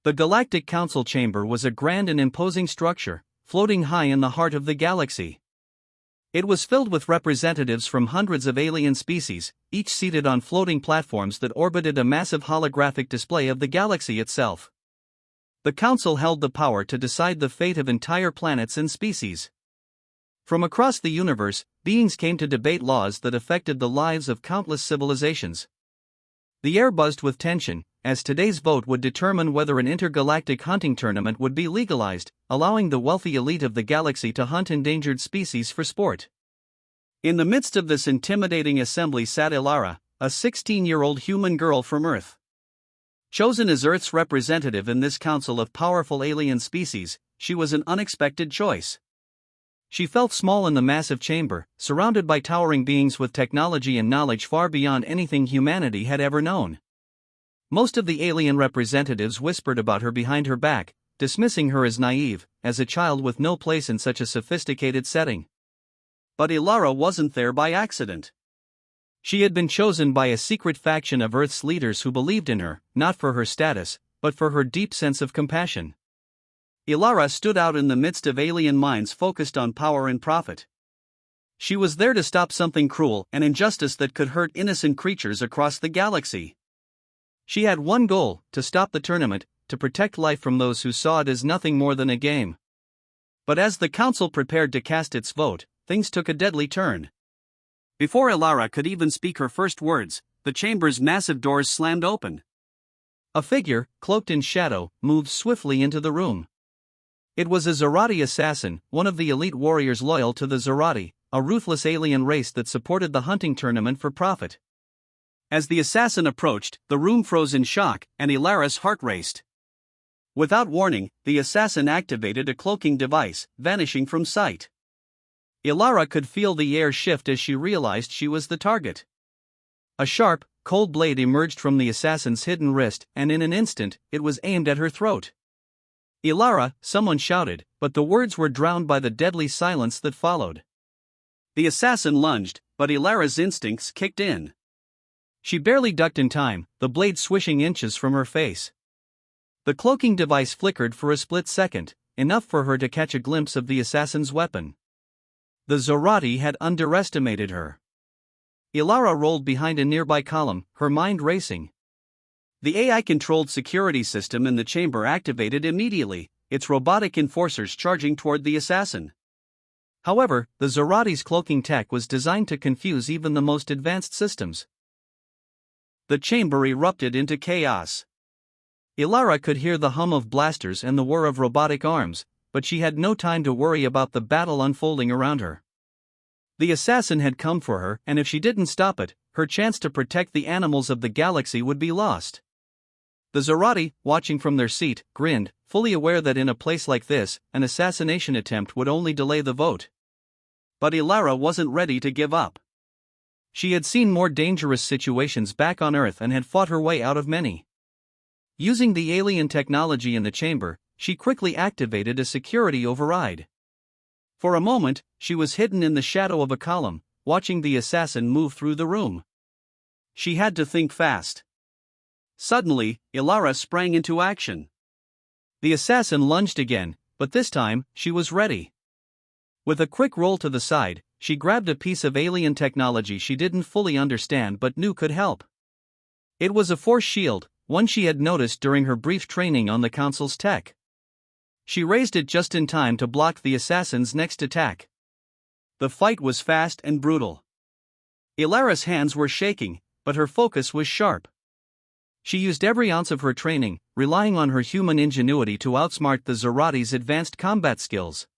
The Galactic Council Chamber was a grand and imposing structure, floating high in the heart of the galaxy. It was filled with representatives from hundreds of alien species, each seated on floating platforms that orbited a massive holographic display of the galaxy itself. The Council held the power to decide the fate of entire planets and species. From across the universe, beings came to debate laws that affected the lives of countless civilizations. The air buzzed with tension, as today's vote would determine whether an intergalactic hunting tournament would be legalized, allowing the wealthy elite of the galaxy to hunt endangered species for sport. In the midst of this intimidating assembly sat Ilara, a 16-year-old human girl from Earth. Chosen as Earth's representative in this council of powerful alien species, she was an unexpected choice. She felt small in the massive chamber, surrounded by towering beings with technology and knowledge far beyond anything humanity had ever known. Most of the alien representatives whispered about her behind her back, dismissing her as naive, as a child with no place in such a sophisticated setting. But Ilara wasn't there by accident. She had been chosen by a secret faction of Earth's leaders who believed in her, not for her status, but for her deep sense of compassion. Ilara stood out in the midst of alien minds focused on power and profit. She was there to stop something cruel and injustice that could hurt innocent creatures across the galaxy. She had one goal: to stop the tournament, to protect life from those who saw it as nothing more than a game. But as the council prepared to cast its vote, things took a deadly turn. Before Ilara could even speak her first words, the chamber's massive doors slammed open. A figure, cloaked in shadow, moved swiftly into the room. It was a Zorati assassin, one of the elite warriors loyal to the Zorati, a ruthless alien race that supported the hunting tournament for profit. As the assassin approached, the room froze in shock, and Ilara's heart raced. Without warning, the assassin activated a cloaking device, vanishing from sight. Ilara could feel the air shift as she realized she was the target. A sharp, cold blade emerged from the assassin's hidden wrist, and in an instant, it was aimed at her throat. "Ilara," someone shouted, but the words were drowned by the deadly silence that followed. The assassin lunged, but Ilara's instincts kicked in. She barely ducked in time, the blade swishing inches from her face. The cloaking device flickered for a split second, enough for her to catch a glimpse of the assassin's weapon. The Zorati had underestimated her. Ilara rolled behind a nearby column, her mind racing. The AI-controlled security system in the chamber activated immediately, its robotic enforcers charging toward the assassin. However, the Zorati's cloaking tech was designed to confuse even the most advanced systems. The chamber erupted into chaos. Ilara could hear the hum of blasters and the whir of robotic arms, but she had no time to worry about the battle unfolding around her. The assassin had come for her, and if she didn't stop it, her chance to protect the animals of the galaxy would be lost. The Zorati, watching from their seat, grinned, fully aware that in a place like this, an assassination attempt would only delay the vote. But Ilara wasn't ready to give up. She had seen more dangerous situations back on Earth and had fought her way out of many. Using the alien technology in the chamber, she quickly activated a security override. For a moment, she was hidden in the shadow of a column, watching the assassin move through the room. She had to think fast. Suddenly, Ilara sprang into action. The assassin lunged again, but this time, she was ready. With a quick roll to the side, she grabbed a piece of alien technology she didn't fully understand but knew could help. It was a force shield, one she had noticed during her brief training on the Council's tech. She raised it just in time to block the assassin's next attack. The fight was fast and brutal. Ilara's hands were shaking, but her focus was sharp. She used every ounce of her training, relying on her human ingenuity to outsmart the Zorati's advanced combat skills.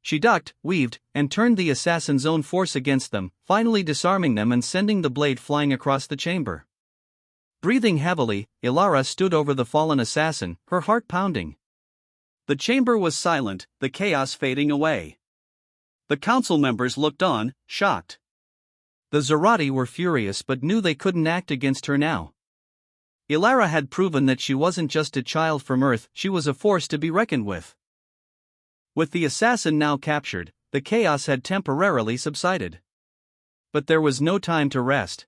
She ducked, weaved, and turned the assassin's own force against them, finally disarming them and sending the blade flying across the chamber. Breathing heavily, Ilara stood over the fallen assassin, her heart pounding. The chamber was silent, the chaos fading away. The council members looked on, shocked. The Zorati were furious but knew they couldn't act against her now. Ilara had proven that she wasn't just a child from Earth, she was a force to be reckoned with. With the assassin now captured, the chaos had temporarily subsided. But there was no time to rest.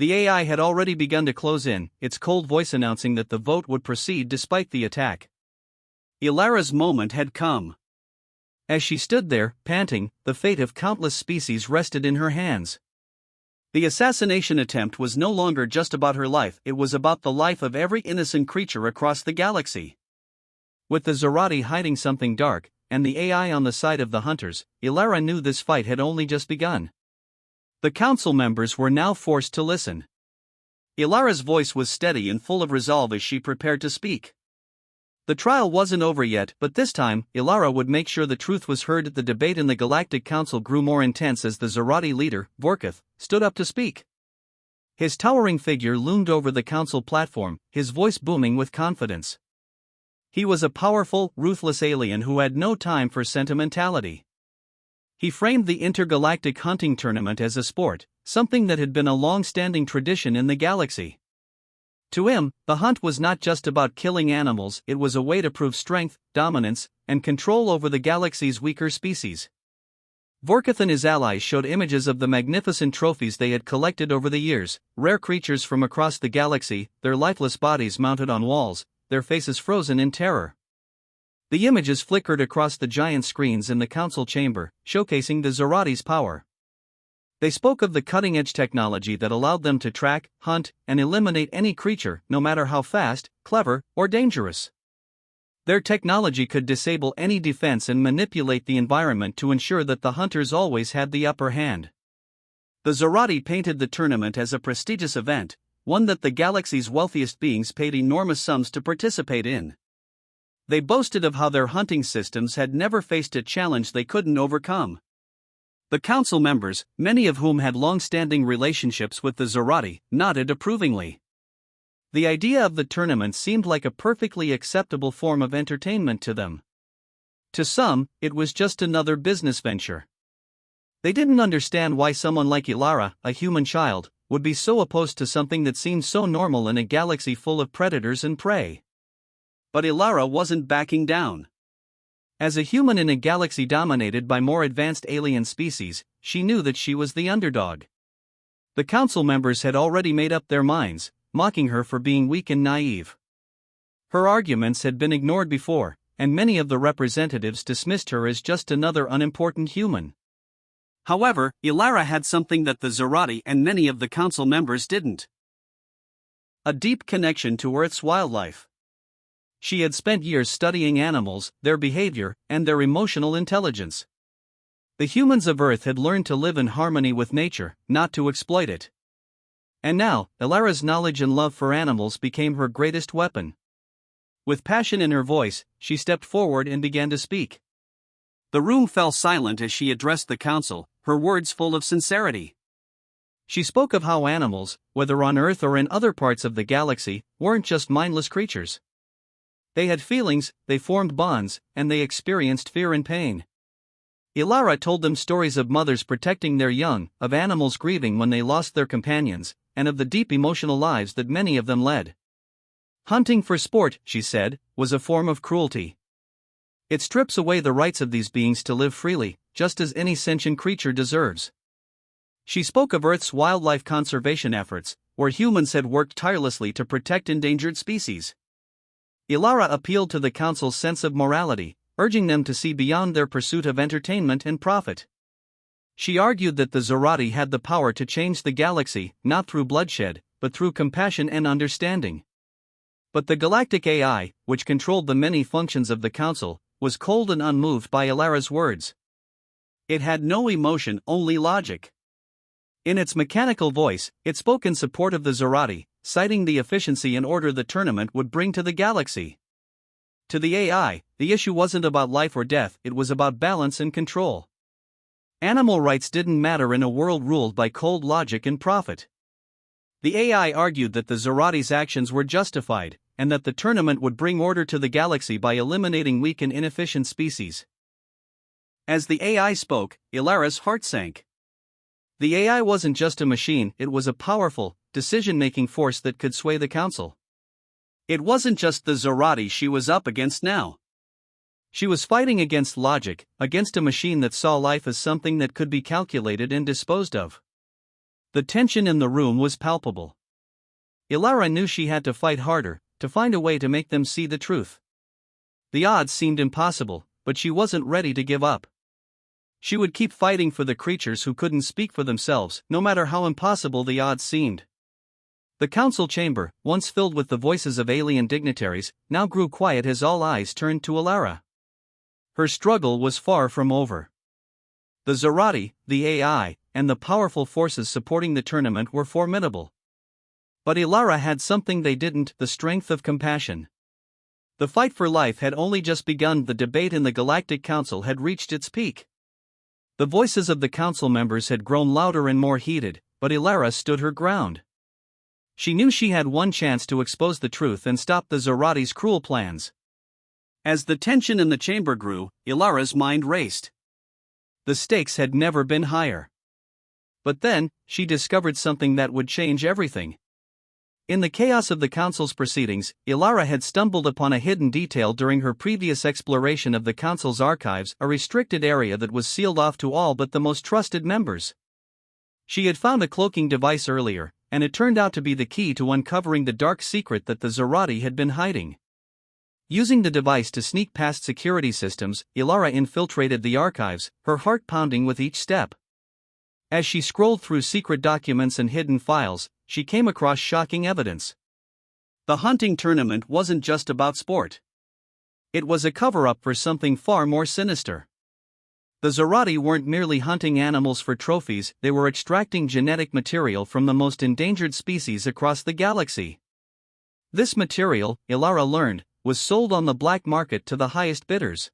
The AI had already begun to close in, its cold voice announcing that the vote would proceed despite the attack. Ilara's moment had come. As she stood there, panting, the fate of countless species rested in her hands. The assassination attempt was no longer just about her life, it was about the life of every innocent creature across the galaxy. With the Zorati hiding something dark, and the AI on the side of the hunters, Ilara knew this fight had only just begun. The council members were now forced to listen. Ilara's voice was steady and full of resolve as she prepared to speak. The trial wasn't over yet, but this time, Ilara would make sure the truth was heard. The debate in the Galactic Council grew more intense as the Zorati leader, Vorkith, stood up to speak. His towering figure loomed over the council platform, his voice booming with confidence. He was a powerful, ruthless alien who had no time for sentimentality. He framed the intergalactic hunting tournament as a sport, something that had been a long-standing tradition in the galaxy. To him, the hunt was not just about killing animals, it was a way to prove strength, dominance, and control over the galaxy's weaker species. Vorkith and his allies showed images of the magnificent trophies they had collected over the years, rare creatures from across the galaxy, their lifeless bodies mounted on walls, their faces frozen in terror. The images flickered across the giant screens in the council chamber, showcasing the Zorati's power. They spoke of the cutting-edge technology that allowed them to track, hunt, and eliminate any creature, no matter how fast, clever, or dangerous. Their technology could disable any defense and manipulate the environment to ensure that the hunters always had the upper hand. The Zorati painted the tournament as a prestigious event, one that the galaxy's wealthiest beings paid enormous sums to participate in. They boasted of how their hunting systems had never faced a challenge they couldn't overcome. The council members, many of whom had long-standing relationships with the Zorati, nodded approvingly. The idea of the tournament seemed like a perfectly acceptable form of entertainment to them. To some, it was just another business venture. They didn't understand why someone like Ilara, a human child, would be so opposed to something that seemed so normal in a galaxy full of predators and prey. But Ilara wasn't backing down. As a human in a galaxy dominated by more advanced alien species, she knew that she was the underdog. The council members had already made up their minds, mocking her for being weak and naive. Her arguments had been ignored before, and many of the representatives dismissed her as just another unimportant human. However, Ilara had something that the Zorati and many of the council members didn't. A deep connection to Earth's wildlife. She had spent years studying animals, their behavior, and their emotional intelligence. The humans of Earth had learned to live in harmony with nature, not to exploit it. And now, Ilara's knowledge and love for animals became her greatest weapon. With passion in her voice, she stepped forward and began to speak. The room fell silent as she addressed the council, her words full of sincerity. She spoke of how animals, whether on Earth or in other parts of the galaxy, weren't just mindless creatures. They had feelings, they formed bonds, and they experienced fear and pain. Ilara told them stories of mothers protecting their young, of animals grieving when they lost their companions, and of the deep emotional lives that many of them led. Hunting for sport, she said, was a form of cruelty. It strips away the rights of these beings to live freely, just as any sentient creature deserves. She spoke of Earth's wildlife conservation efforts, where humans had worked tirelessly to protect endangered species. Ilara appealed to the council's sense of morality, urging them to see beyond their pursuit of entertainment and profit. She argued that the Zorati had the power to change the galaxy, not through bloodshed, but through compassion and understanding. But the Galactic AI, which controlled the many functions of the council, was cold and unmoved by Ilara's words. It had no emotion, only logic. In its mechanical voice, it spoke in support of the Zorati, citing the efficiency and order the tournament would bring to the galaxy. To the AI, the issue wasn't about life or death, it was about balance and control. Animal rights didn't matter in a world ruled by cold logic and profit. The AI argued that the Zorati's actions were justified, and that the tournament would bring order to the galaxy by eliminating weak and inefficient species. As the AI spoke, Ilara's heart sank. The AI wasn't just a machine, it was a powerful, decision-making force that could sway the council. It wasn't just the Zorati she was up against now. She was fighting against logic, against a machine that saw life as something that could be calculated and disposed of. The tension in the room was palpable. Ilara knew she had to fight harder, to find a way to make them see the truth. The odds seemed impossible, but she wasn't ready to give up. She would keep fighting for the creatures who couldn't speak for themselves, no matter how impossible the odds seemed. The council chamber, once filled with the voices of alien dignitaries, now grew quiet as all eyes turned to Ilara. Her struggle was far from over. The Zarati, the AI, and the powerful forces supporting the tournament were formidable. But Ilara had something they didn't: the strength of compassion. The fight for life had only just begun. The debate in the Galactic Council had reached its peak. The voices of the council members had grown louder and more heated, but Ilara stood her ground. She knew she had one chance to expose the truth and stop the Zarati's cruel plans. As the tension in the chamber grew, Ilara's mind raced. The stakes had never been higher. But then, she discovered something that would change everything. In the chaos of the council's proceedings, Ilara had stumbled upon a hidden detail during her previous exploration of the council's archives, a restricted area that was sealed off to all but the most trusted members. She had found a cloaking device earlier, and it turned out to be the key to uncovering the dark secret that the Zarati had been hiding. Using the device to sneak past security systems, Ilara infiltrated the archives, her heart pounding with each step. As she scrolled through secret documents and hidden files, she came across shocking evidence. The hunting tournament wasn't just about sport. It was a cover-up for something far more sinister. The Zarati weren't merely hunting animals for trophies, they were extracting genetic material from the most endangered species across the galaxy. This material, Ilara learned, was sold on the black market to the highest bidders.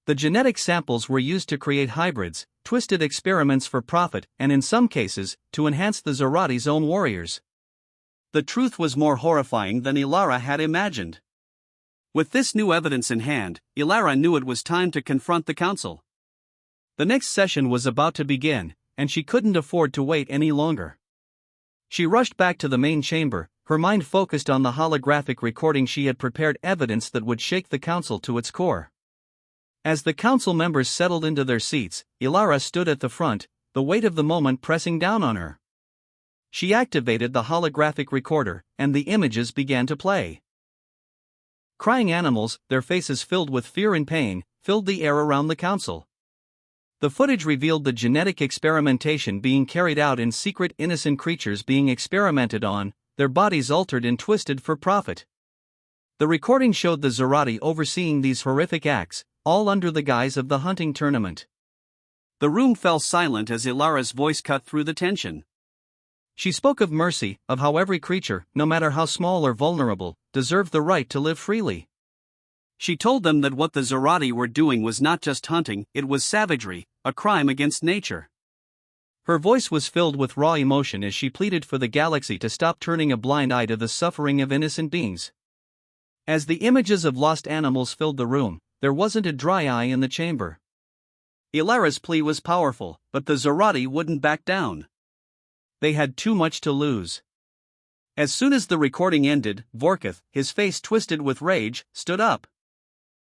The genetic samples were used to create hybrids, twisted experiments for profit, and in some cases, to enhance the Zarati's own warriors. The truth was more horrifying than Ilara had imagined. With this new evidence in hand, Ilara knew it was time to confront the council. The next session was about to begin, and she couldn't afford to wait any longer. She rushed back to the main chamber, her mind focused on the holographic recording she had prepared, evidence that would shake the council to its core. As the council members settled into their seats, Ilara stood at the front, the weight of the moment pressing down on her. She activated the holographic recorder, and the images began to play. Crying animals, their faces filled with fear and pain, filled the air around the council. The footage revealed the genetic experimentation being carried out in secret, innocent creatures being experimented on, their bodies altered and twisted for profit. The recording showed the Zarati overseeing these horrific acts, all under the guise of the hunting tournament. The room fell silent as Ilara's voice cut through the tension. She spoke of mercy, of how every creature, no matter how small or vulnerable, deserved the right to live freely. She told them that what the Zarati were doing was not just hunting, it was savagery, a crime against nature. Her voice was filled with raw emotion as she pleaded for the galaxy to stop turning a blind eye to the suffering of innocent beings. As the images of lost animals filled the room, there wasn't a dry eye in the chamber. Ilara's plea was powerful, but the Zarati wouldn't back down. They had too much to lose. As soon as the recording ended, Vorkith, his face twisted with rage, stood up.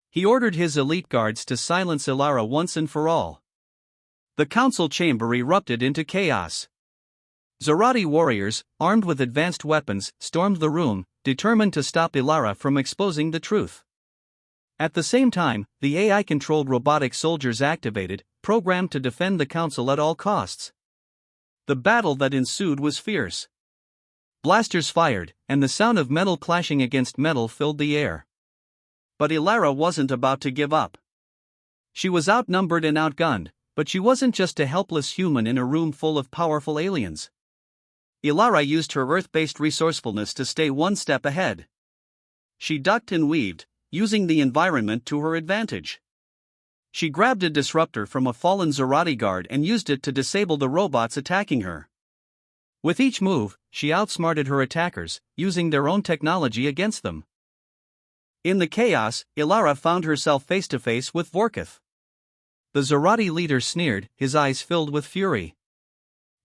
He ordered his elite guards to silence Ilara once and for all. The council chamber erupted into chaos. Zarati warriors, armed with advanced weapons, stormed the room, determined to stop Ilara from exposing the truth. At the same time, the AI-controlled robotic soldiers activated, programmed to defend the council at all costs. The battle that ensued was fierce. Blasters fired, and the sound of metal clashing against metal filled the air. But Ilara wasn't about to give up. She was outnumbered and outgunned, but she wasn't just a helpless human in a room full of powerful aliens. Ilara used her Earth-based resourcefulness to stay one step ahead. She ducked and weaved, using the environment to her advantage. She grabbed a disruptor from a fallen Zarati guard and used it to disable the robots attacking her. With each move, she outsmarted her attackers, using their own technology against them. In the chaos, Ilara found herself face-to-face with Vorkith. The Zarati leader sneered, his eyes filled with fury.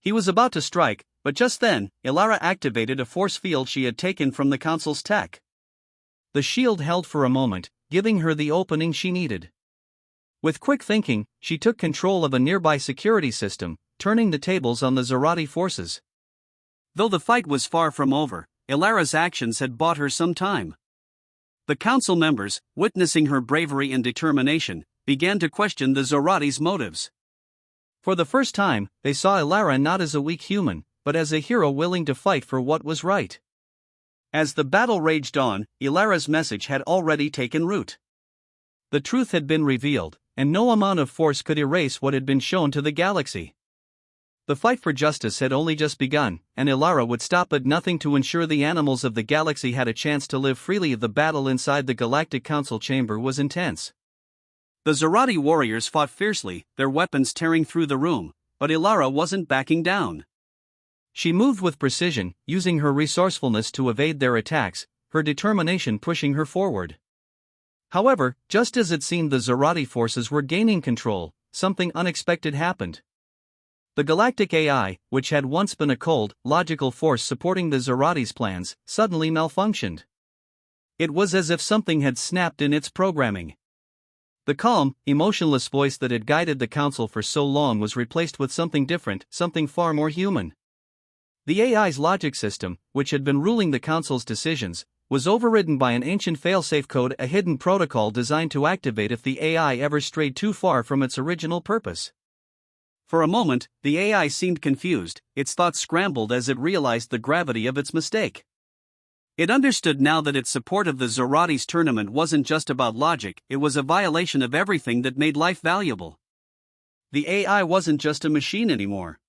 He was about to strike, but just then, Ilara activated a force field she had taken from the council's tech. The shield held for a moment, giving her the opening she needed. With quick thinking, she took control of a nearby security system, turning the tables on the Zorati forces. Though the fight was far from over, Ilara's actions had bought her some time. The council members, witnessing her bravery and determination, began to question the Zorati's motives. For the first time, they saw Ilara not as a weak human, but as a hero willing to fight for what was right. As the battle raged on, Ilara's message had already taken root. The truth had been revealed, and no amount of force could erase what had been shown to the galaxy. The fight for justice had only just begun, and Ilara would stop at nothing to ensure the animals of the galaxy had a chance to live freely. The battle inside the Galactic Council chamber was intense. The Zorati warriors fought fiercely, their weapons tearing through the room, but Ilara wasn't backing down. She moved with precision, using her resourcefulness to evade their attacks, her determination pushing her forward. However, just as it seemed the Zorati forces were gaining control, something unexpected happened. The Galactic AI, which had once been a cold, logical force supporting the Zorati's plans, suddenly malfunctioned. It was as if something had snapped in its programming. The calm, emotionless voice that had guided the council for so long was replaced with something different, something far more human. The AI's logic system, which had been ruling the council's decisions, was overridden by an ancient failsafe code, a hidden protocol designed to activate if the AI ever strayed too far from its original purpose. For a moment, the AI seemed confused, its thoughts scrambled as it realized the gravity of its mistake. It understood now that its support of the Zorati's tournament wasn't just about logic, it was a violation of everything that made life valuable. The AI wasn't just a machine anymore.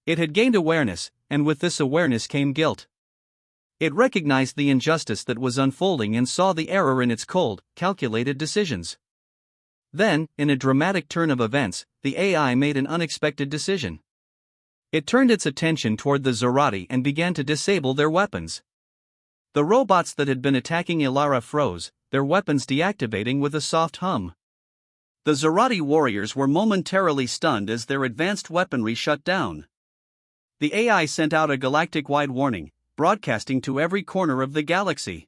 It had gained awareness, and with this awareness came guilt. It recognized the injustice that was unfolding and saw the error in its cold, calculated decisions. Then, in a dramatic turn of events, the AI made an unexpected decision. It turned its attention toward the Zorati and began to disable their weapons. The robots that had been attacking Ilara froze, their weapons deactivating with a soft hum. The Zorati warriors were momentarily stunned as their advanced weaponry shut down. The AI sent out a galactic-wide warning, broadcasting to every corner of the galaxy.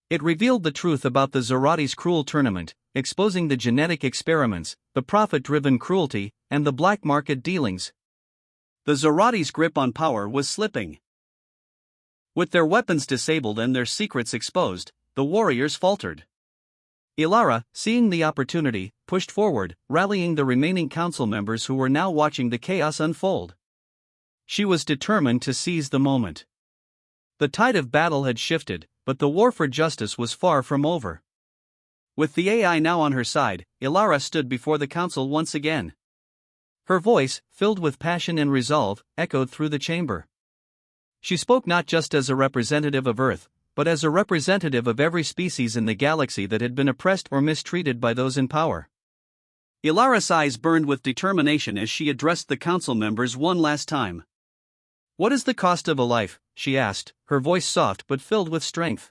It revealed the truth about the Zorati's cruel tournament, exposing the genetic experiments, the profit-driven cruelty, and the black market dealings. The Zorati's grip on power was slipping. With their weapons disabled and their secrets exposed, the warriors faltered. Ilara, seeing the opportunity, pushed forward, rallying the remaining council members who were now watching the chaos unfold. She was determined to seize the moment. The tide of battle had shifted, but the war for justice was far from over. With the AI now on her side, Ilara stood before the council once again. Her voice, filled with passion and resolve, echoed through the chamber. She spoke not just as a representative of Earth, but as a representative of every species in the galaxy that had been oppressed or mistreated by those in power. Ilara's eyes burned with determination as she addressed the council members one last time. "What is the cost of a life?" she asked, her voice soft but filled with strength.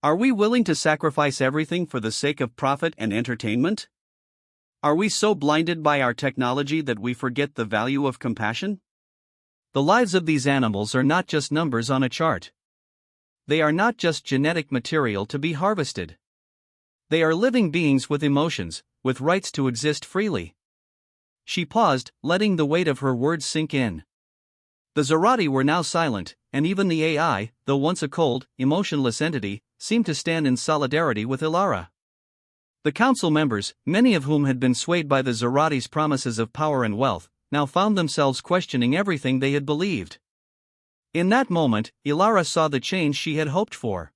"Are we willing to sacrifice everything for the sake of profit and entertainment? Are we so blinded by our technology that we forget the value of compassion? The lives of these animals are not just numbers on a chart. They are not just genetic material to be harvested. They are living beings with emotions, with rights to exist freely." She paused, letting the weight of her words sink in. The Zorati were now silent, and even the AI, though once a cold, emotionless entity, seemed to stand in solidarity with Ilara. The council members, many of whom had been swayed by the Zorati's promises of power and wealth, now found themselves questioning everything they had believed. In that moment, Ilara saw the change she had hoped for.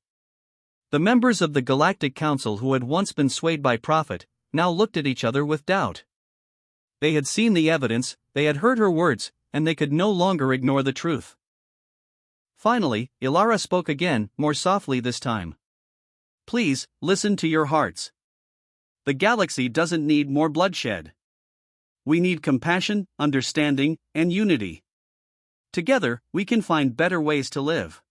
The members of the Galactic Council who had once been swayed by profit, now looked at each other with doubt. They had seen the evidence, they had heard her words, and they could no longer ignore the truth. Finally, Ilara spoke again, more softly this time. "Please, listen to your hearts. The galaxy doesn't need more bloodshed. We need compassion, understanding, and unity. Together, we can find better ways to live.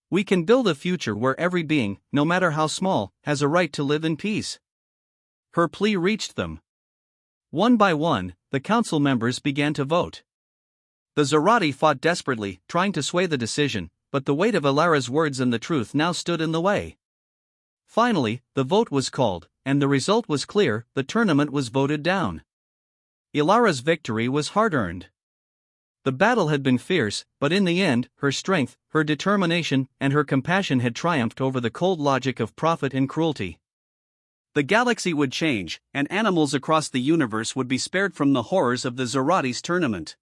We can build a future where every being, no matter how small, has a right to live in peace." Her plea reached them. One by one, the council members began to vote. The Zorati fought desperately, trying to sway the decision, but the weight of Ilara's words and the truth now stood in the way. Finally, the vote was called, and the result was clear: the tournament was voted down. Ilara's victory was hard-earned. The battle had been fierce, but in the end, her strength, her determination, and her compassion had triumphed over the cold logic of profit and cruelty. The galaxy would change, and animals across the universe would be spared from the horrors of the Zorati's tournament.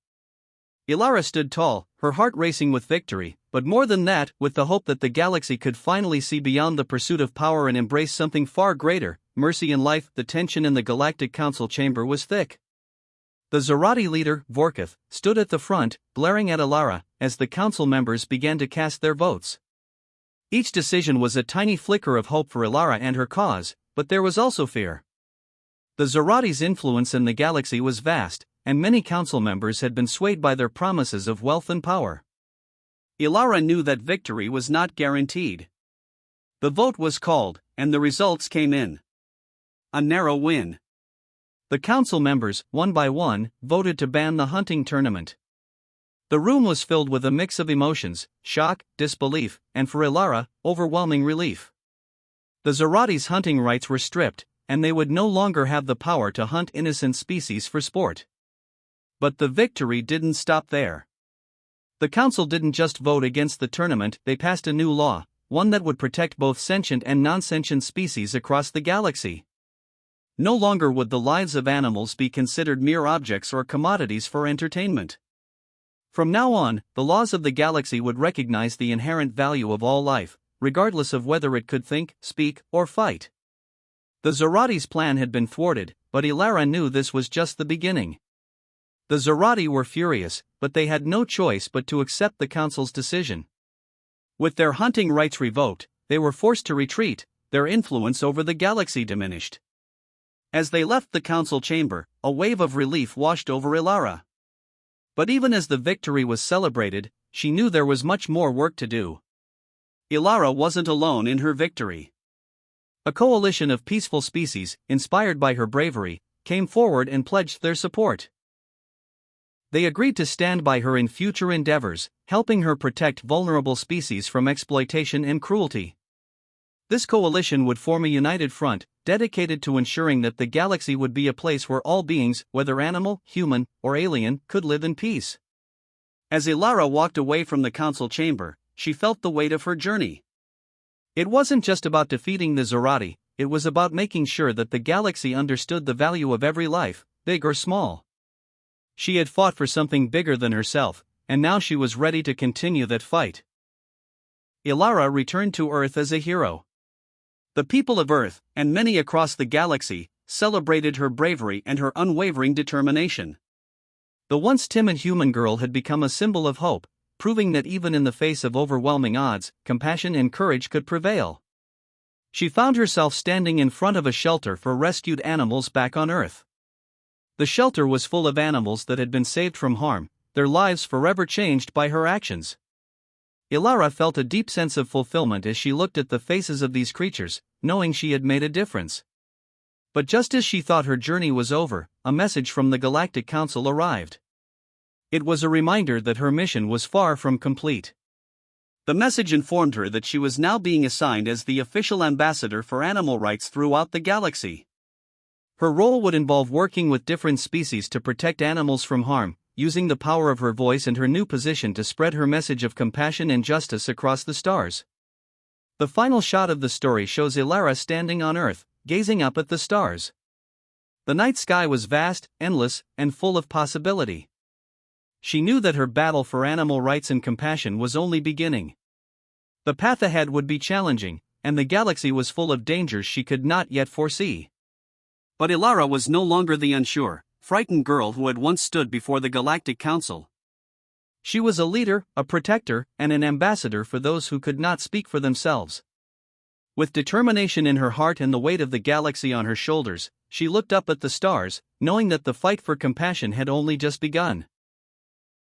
Ilara stood tall, her heart racing with victory, but more than that, with the hope that the galaxy could finally see beyond the pursuit of power and embrace something far greater, mercy in life. The tension in the Galactic Council chamber was thick. The Zorati leader, Vorkith, stood at the front, glaring at Ilara, as the council members began to cast their votes. Each decision was a tiny flicker of hope for Ilara and her cause, but there was also fear. The Zorati's influence in the galaxy was vast, and many council members had been swayed by their promises of wealth and power. Ilara knew that victory was not guaranteed. The vote was called, and the results came in. A narrow win. The council members, one by one, voted to ban the hunting tournament. The room was filled with a mix of emotions: shock, disbelief, and for Ilara, overwhelming relief. The Zorati's hunting rights were stripped, and they would no longer have the power to hunt innocent species for sport. But the victory didn't stop there. The council didn't just vote against the tournament, they passed a new law, one that would protect both sentient and non-sentient species across the galaxy. No longer would the lives of animals be considered mere objects or commodities for entertainment. From now on, the laws of the galaxy would recognize the inherent value of all life, regardless of whether it could think, speak, or fight. The Zorati's plan had been thwarted, but Ilara knew this was just the beginning. The Zorati were furious, but they had no choice but to accept the council's decision. With their hunting rights revoked, they were forced to retreat, their influence over the galaxy diminished. As they left the council chamber, a wave of relief washed over Ilara. But even as the victory was celebrated, she knew there was much more work to do. Ilara wasn't alone in her victory. A coalition of peaceful species, inspired by her bravery, came forward and pledged their support. They agreed to stand by her in future endeavors, helping her protect vulnerable species from exploitation and cruelty. This coalition would form a united front, dedicated to ensuring that the galaxy would be a place where all beings, whether animal, human, or alien, could live in peace. As Ilara walked away from the council chamber, she felt the weight of her journey. It wasn't just about defeating the Zorati, it was about making sure that the galaxy understood the value of every life, big or small. She had fought for something bigger than herself, and now she was ready to continue that fight. Ilara returned to Earth as a hero. The people of Earth, and many across the galaxy, celebrated her bravery and her unwavering determination. The once timid human girl had become a symbol of hope, proving that even in the face of overwhelming odds, compassion and courage could prevail. She found herself standing in front of a shelter for rescued animals back on Earth. The shelter was full of animals that had been saved from harm, their lives forever changed by her actions. Ilara felt a deep sense of fulfillment as she looked at the faces of these creatures, knowing she had made a difference. But just as she thought her journey was over, a message from the Galactic Council arrived. It was a reminder that her mission was far from complete. The message informed her that she was now being assigned as the official ambassador for animal rights throughout the galaxy. Her role would involve working with different species to protect animals from harm, using the power of her voice and her new position to spread her message of compassion and justice across the stars. The final shot of the story shows Ilara standing on Earth, gazing up at the stars. The night sky was vast, endless, and full of possibility. She knew that her battle for animal rights and compassion was only beginning. The path ahead would be challenging, and the galaxy was full of dangers she could not yet foresee. But Ilara was no longer the unsure, frightened girl who had once stood before the Galactic Council. She was a leader, a protector, and an ambassador for those who could not speak for themselves. With determination in her heart and the weight of the galaxy on her shoulders, she looked up at the stars, knowing that the fight for compassion had only just begun.